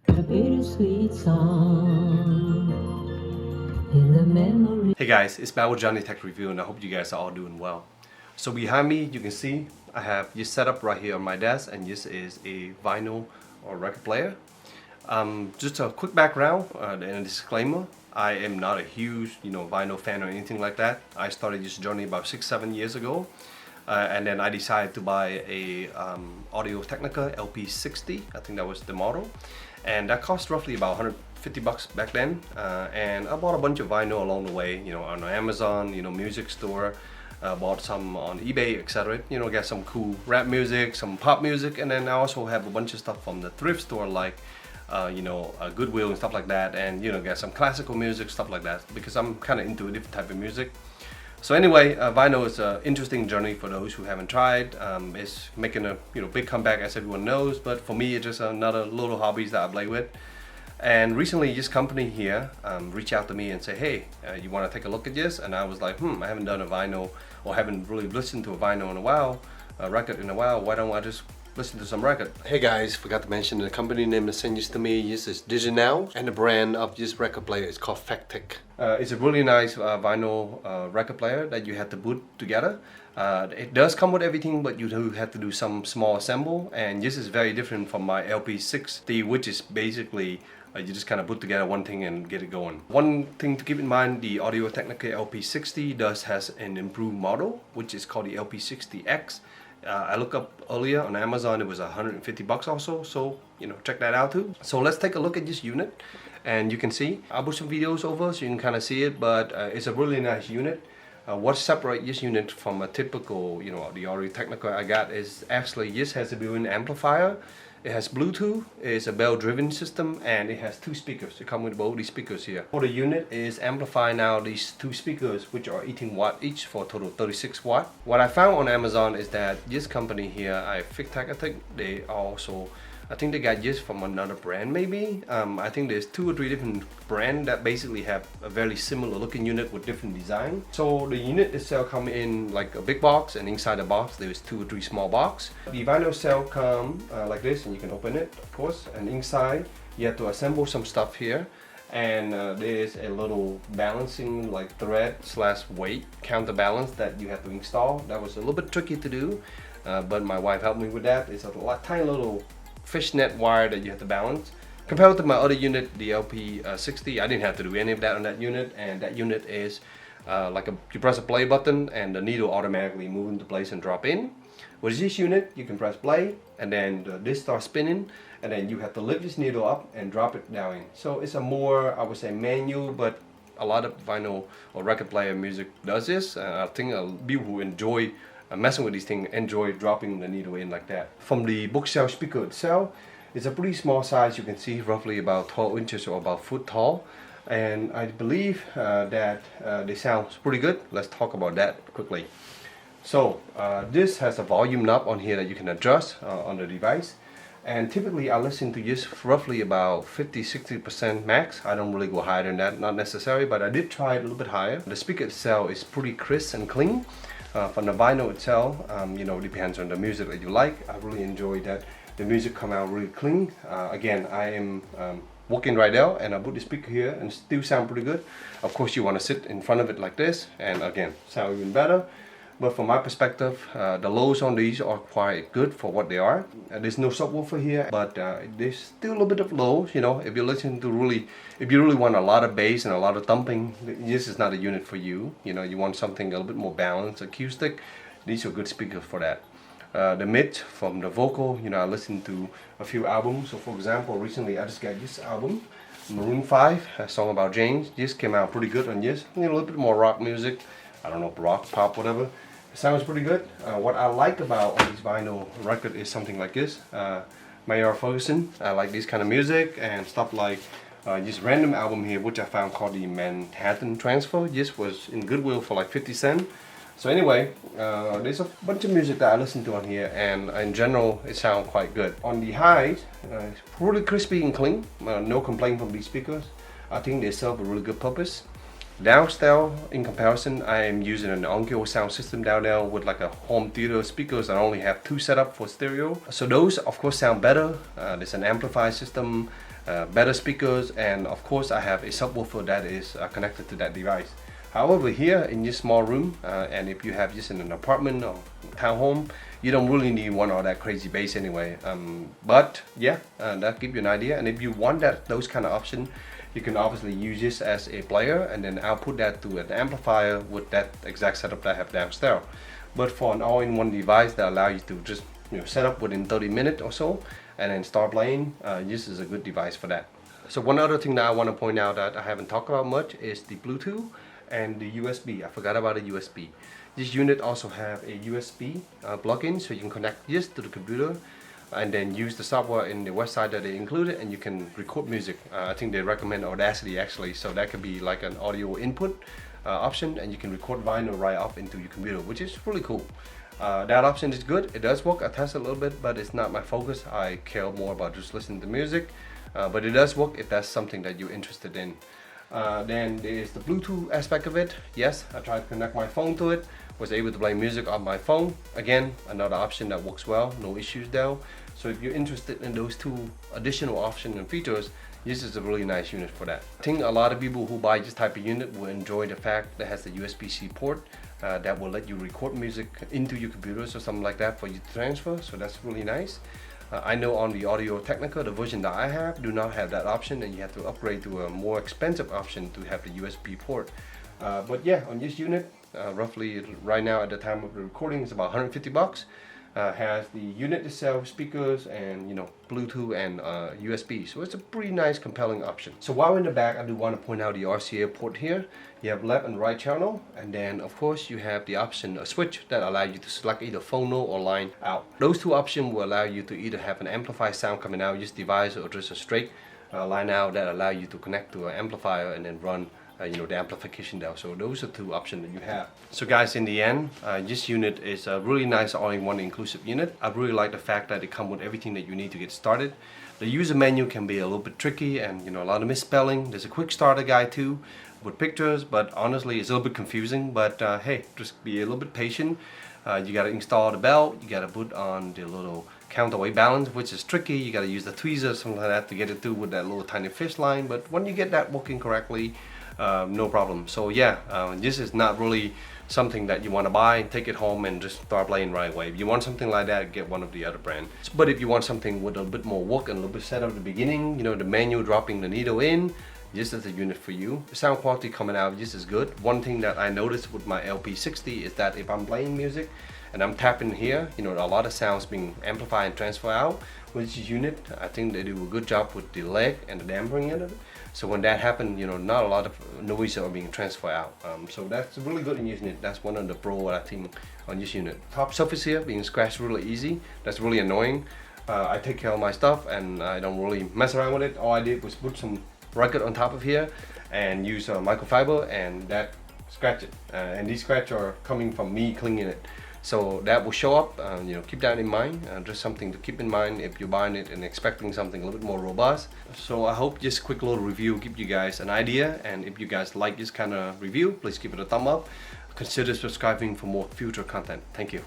A bittersweet song in the memory. Hey guys, it's back with JohnyTechReview and I hope you guys are all doing well. So behind me you can see I have this setup right here on my desk, and this is a vinyl or record player. Just a quick background and a disclaimer. I am not a huge vinyl fan or anything like that. I started this journey about 6-7 years ago. And then I decided to buy a Audio-Technica LP60. I think that was the model, and that cost roughly about 150 bucks back then. And I bought a bunch of vinyl along the way, on Amazon, music store. Bought some on eBay, etc. Get some cool rap music, some pop music, and then I also have a bunch of stuff from the thrift store, like Goodwill and stuff like that, and get some classical music, stuff like that, because I'm kind of into a different type of music. So anyway, vinyl is an interesting journey for those who haven't tried. It's making a big comeback, as everyone knows, but for me it's just another little hobbies that I play with. And recently this company here reached out to me and said, hey, you want to take a look at this? And I was like, I haven't done a vinyl, or haven't really listened to a vinyl in a while, a record in a while. Why don't I just listen to some record? Hey guys, forgot to mention the company name that sent this to me. This is Diginow, and the brand of this record player is called Fektik. It's a really nice vinyl record player that you have to boot together. It does come with everything, but you do have to do some small assemble, and this is very different from my LP60, which is basically you just kind of put together one thing and get it going. One thing to keep in mind, the Audio-Technica LP60 has an improved model, which is called the LP60X. I looked up earlier on Amazon, it was 150 bucks also, so check that out too. So let's take a look at this unit, and you can see I'll put some videos over so you can kind of see it, but it's a really nice unit. What separates this unit from a typical, the Audio-Technica I got is actually this has a built-in amplifier. It has Bluetooth, it's a bell-driven system, and it has two speakers. It comes with both these speakers here. For the unit is amplifying now these two speakers, which are 18 watt each for a total of 36 watt. What I found on Amazon is that this company here, Fektik, I think they also, I think they got this from another brand maybe. I think there's 2 or 3 different brands that basically have a very similar looking unit with different design. So the unit itself comes in like a big box, and inside the box there's 2 or 3 small boxes. The vinyl cell comes like this, and you can open it of course, and inside you have to assemble some stuff here. And there's a little balancing like thread / weight counterbalance that you have to install. That was a little bit tricky to do, but my wife helped me with that. It's a tiny little fishnet wire that you have to balance. Compared to my other unit, the LP60, I didn't have to do any of that on that unit, and that unit is you press a play button and the needle automatically moves into place and drop in. With this unit, you can press play, and then the disc starts spinning, and then you have to lift this needle up and drop it down in. So it's a more, I would say, manual, but a lot of vinyl or record player music does this. I think people who enjoy messing with these things enjoy dropping the needle in like that. From the bookshelf speaker itself, it's a pretty small size. You can see roughly about 12 inches or about a foot tall, and I believe that they sound pretty good. Let's talk about that quickly. So this has a volume knob on here that you can adjust on the device, and typically I listen to this roughly about 50-60% max. I don't really go higher than that, not necessary, but I did try it a little bit higher. The speaker itself is pretty crisp and clean. From the vinyl itself, depends on the music that you like. I really enjoy that the music come out really clean. Again, I am walking right now, and I put the speaker here and still sound pretty good. Of course, you want to sit in front of it like this, and again, sound even better. But from my perspective, the lows on these are quite good for what they are. There's no subwoofer here, but there's still a little bit of lows. If you're listening to if you really want a lot of bass and a lot of thumping, this is not a unit for you. You want something a little bit more balanced, acoustic. These are good speakers for that. The mid from the vocal, I listened to a few albums. So for example, recently I just got this album, Maroon 5, a song about James. This came out pretty good on this. A little bit more rock music. I don't know, rock, pop, whatever. It sounds pretty good. What I like about on these vinyl record is something like this. Mayor Ferguson. I like this kind of music, and stuff like this random album here, which I found called the Manhattan Transfer. This was in Goodwill for like 50 cents. So anyway, there's a bunch of music that I listen to on here, and in general it sounds quite good. On the highs, it's really crispy and clean. No complaint from these speakers. I think they serve a really good purpose. Downstairs, in comparison, I am using an Onkyo sound system down there with like a home theater speakers. I only have 2 set up for stereo. So those of course sound better. There's an amplifier system, better speakers, and of course I have a subwoofer that is connected to that device. However, here in this small room, and if you have just in an apartment or townhome, you don't really need one or that crazy bass anyway. But yeah, that gives you an idea. And if you want those kind of option, you can obviously use this as a player and then output that to an amplifier with that exact setup that I have downstairs. But for an all-in-one device that allows you to just set up within 30 minutes or so and then start playing, this is a good device for that. So one other thing that I want to point out that I haven't talked about much is the Bluetooth and the USB. I forgot about the USB. This unit also have a USB plug-in, so you can connect this to the computer and then use the software in the website that they included, and you can record music. I think they recommend Audacity actually, so that could be like an audio input option, and you can record vinyl right off into your computer, which is really cool. That option is good. It does work. I tested a little bit, but it's not my focus. I care more about just listening to music, but it does work if that's something that you're interested in. Then there's the Bluetooth aspect of it. Yes, I tried to connect my phone to it, was able to play music on my phone. Again, another option that works well, no issues there. So if you're interested in those 2 additional options and features, this is a really nice unit for that. I think a lot of people who buy this type of unit will enjoy the fact that it has the USB-C port that will let you record music into your computers or something like that for you to transfer, so that's really nice. I know on the Audio Technica, the version that I have, do not have that option, and you have to upgrade to a more expensive option to have the USB port. But yeah, on this unit, roughly right now at the time of the recording, it's about 150 bucks. Has the unit itself, speakers, and Bluetooth and USB, so it's a pretty nice, compelling option. So while in the back, I do want to point out the RCA port here. You have left and right channel, and then of course you have the option, a switch that allows you to select either phono or line out. Those 2 options will allow you to either have an amplified sound coming out of this device, or just a straight line out that allow you to connect to an amplifier and then run the amplification there. So those are 2 options that you have. So guys, in the end, this unit is a really nice all-in-one inclusive unit. I really like the fact that it comes with everything that you need to get started. The user menu can be a little bit tricky and a lot of misspelling. There's a quick starter guide too with pictures, but honestly it's a little bit confusing. But hey, just be a little bit patient. You got to install the belt, you got to put on the little counterweight balance, which is tricky. You got to use the tweezers, something like that, to get it through with that little tiny fish line. But when you get that working correctly, no problem. So yeah, this is not really something that you want to buy, take it home and just start playing right away. If you want something like that, get one of the other brands. But if you want something with a bit more work and a little bit set up at the beginning, the manual dropping the needle in, this is the unit for you. The sound quality coming out of this is good. One thing that I noticed with my LP60 is that if I'm playing music and I'm tapping here, a lot of sounds being amplified and transferred out. With this unit, I think they do a good job with the leg and the dampening of it. So when that happens, not a lot of noise are being transferred out. So that's really good in this unit. That's one of the pro I think on this unit. Top surface here being scratched really easy. That's really annoying. I take care of my stuff and I don't really mess around with it. All I did was put some record on top of here and use microfiber, and that scratch it. And these scratches are coming from me cleaning it. So that will show up, keep that in mind, just something to keep in mind if you're buying it and expecting something a little bit more robust. So I hope this quick little review give you guys an idea, and if you guys like this kind of review, please give it a thumb up. Consider subscribing for more future content. Thank you.